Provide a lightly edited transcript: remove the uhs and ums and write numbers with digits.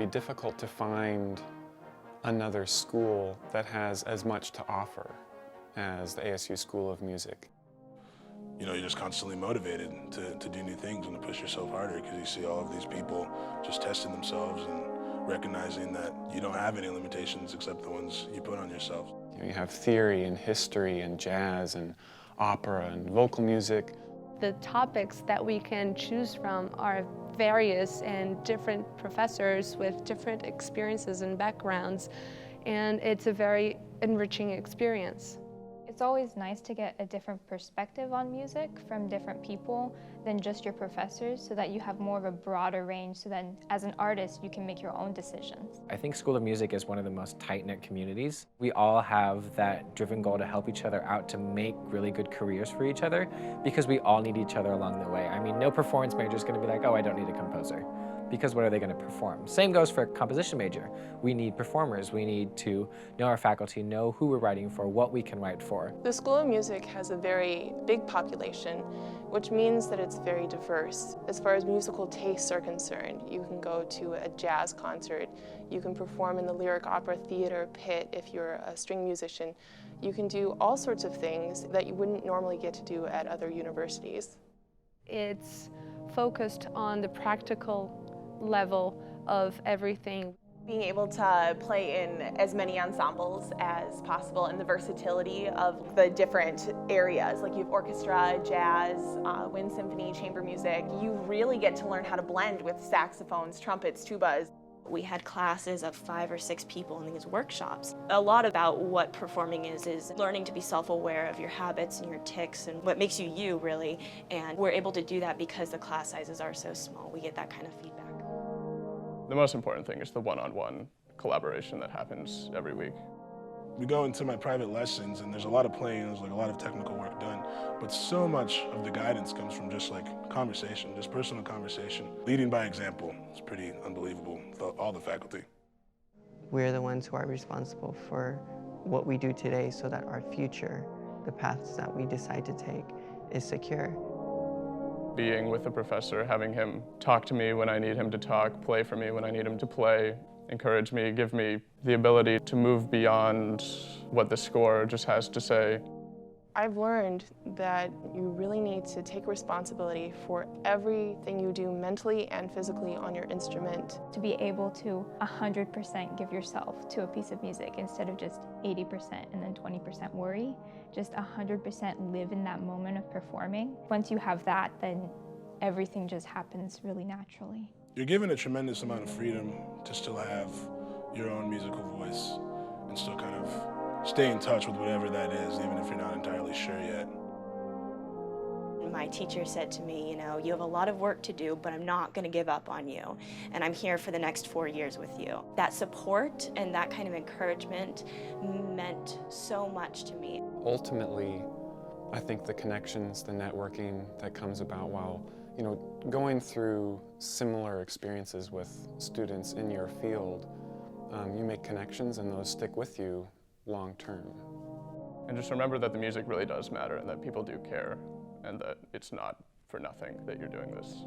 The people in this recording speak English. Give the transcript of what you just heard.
be difficult to find another school that has as much to offer as the ASU School of Music. You know, you're just constantly motivated to do new things and to push yourself harder because you see all of these people just testing themselves and recognizing that you don't have any limitations except the ones you put on yourself. You know, you have theory and history and jazz and opera and vocal music. The topics that we can choose from are various and different professors with different experiences and backgrounds, and it's a very enriching experience. It's always nice to get a different perspective on music from different people than just your professors, so that you have more of a broader range, so that as an artist you can make your own decisions. I think School of Music is one of the most tight-knit communities. We all have that driven goal to help each other out to make really good careers for each other, because we all need each other along the way. I mean, no performance major is going to be like, oh, I don't need a composer. Because what are they going to perform? Same goes for a composition major. We need performers. We need to know our faculty, know who we're writing for, what we can write for. The School of Music has a very big population, which means that it's very diverse. As far as musical tastes are concerned, you can go to a jazz concert, you can perform in the lyric opera theater pit if you're a string musician. You can do all sorts of things that you wouldn't normally get to do at other universities. It's focused on the practical level of everything. Being able to play in as many ensembles as possible and the versatility of the different areas, like you have orchestra, jazz, wind symphony, chamber music. You really get to learn how to blend with saxophones, trumpets, tubas. We had classes of 5 or 6 people in these workshops. A lot about what performing is learning to be self-aware of your habits and your tics and what makes you you, really. And we're able to do that because the class sizes are so small. We get that kind of feedback. The most important thing is the one-on-one collaboration that happens every week. We go into my private lessons and there's a lot of playing, there's like a lot of technical work done, but so much of the guidance comes from just like conversation, just personal conversation. Leading by example. It's pretty unbelievable with all the faculty. We're the ones who are responsible for what we do today so that our future, the paths that we decide to take, is secure. Being with a professor, having him talk to me when I need him to talk, play for me when I need him to play, encourage me, give me the ability to move beyond what the score just has to say. I've learned that you really need to take responsibility for everything you do mentally and physically on your instrument. To be able to 100% give yourself to a piece of music instead of just 80% and then 20% worry, just 100% live in that moment of performing. Once you have that, then everything just happens really naturally. You're given a tremendous amount of freedom to still have your own musical voice and still kind of stay in touch with whatever that is, even if you're not entirely sure yet. My teacher said to me, you know, you have a lot of work to do, but I'm not going to give up on you. And I'm here for the next 4 years with you. That support and that kind of encouragement meant so much to me. Ultimately, I think the connections, the networking that comes about while, you know, going through similar experiences with students in your field, you make connections and those stick with you long term. And just remember that the music really does matter and that people do care and that it's not for nothing that you're doing this.